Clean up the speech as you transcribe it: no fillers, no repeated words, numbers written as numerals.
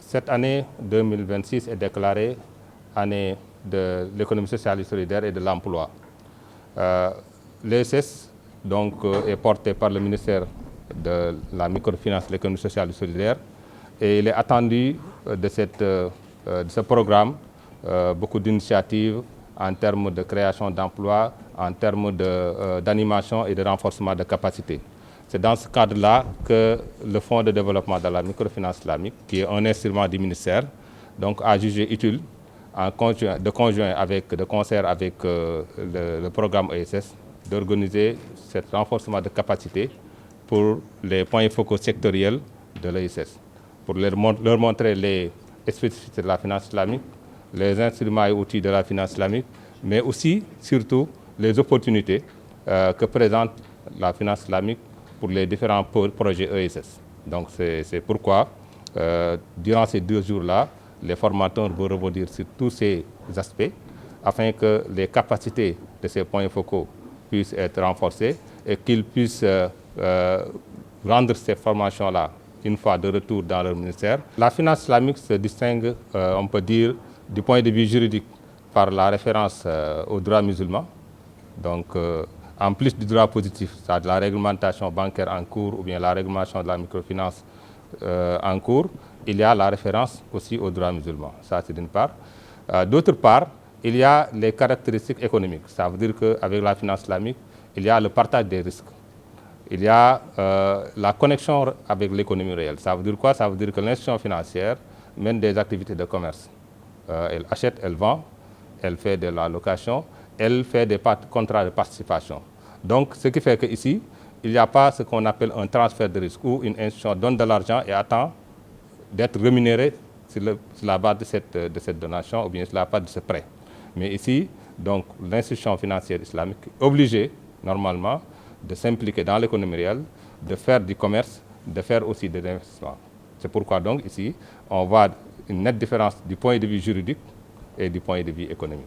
Cette année 2026 est déclarée année de l'économie sociale et solidaire et de l'emploi. L'ESS est porté par le ministère de la microfinance, de l'économie sociale et solidaire, et il est attendu de ce programme beaucoup d'initiatives en termes de création d'emplois, en termes d'animation et de renforcement de capacités. C'est dans ce cadre-là que le Fonds de développement de la microfinance islamique, qui est un instrument du ministère, a jugé utile, de concert avec le programme ESS, d'organiser ce renforcement de capacité pour les points focaux sectoriels de l'ESS, pour leur montrer les spécificités de la finance islamique, les instruments et outils de la finance islamique, mais aussi, surtout, les opportunités que présente la finance islamique pour les différents projets ESS. Donc c'est pourquoi, durant ces 2 jours-là, les formateurs vont rebondir sur tous ces aspects afin que les capacités de ces points focaux puissent être renforcées et qu'ils puissent rendre ces formations-là une fois de retour dans leur ministère. La finance islamique se distingue, on peut dire, du point de vue juridique par la référence au droit musulman. Donc, en plus du droit positif, c'est de la réglementation bancaire en cours ou bien la réglementation de la microfinance en cours, il y a la référence aussi au droit musulman. Ça, c'est d'une part. D'autre part, il y a les caractéristiques économiques. Ça veut dire qu'avec la finance islamique, il y a le partage des risques. Il y a la connexion avec l'économie réelle. Ça veut dire quoi? Ça veut dire que l'institution financière mène des activités de commerce. Elle achète, elle vend, elle fait de la location, elle fait des contrats de participation. Donc, ce qui fait qu'ici, il n'y a pas ce qu'on appelle un transfert de risque où une institution donne de l'argent et attend d'être rémunérée sur la base de cette donation ou bien sur la base de ce prêt. Mais ici, l'institution financière islamique est obligée, normalement, de s'impliquer dans l'économie réelle, de faire du commerce, de faire aussi des investissements. C'est pourquoi donc ici, on voit une nette différence du point de vue juridique et du point de vue économique.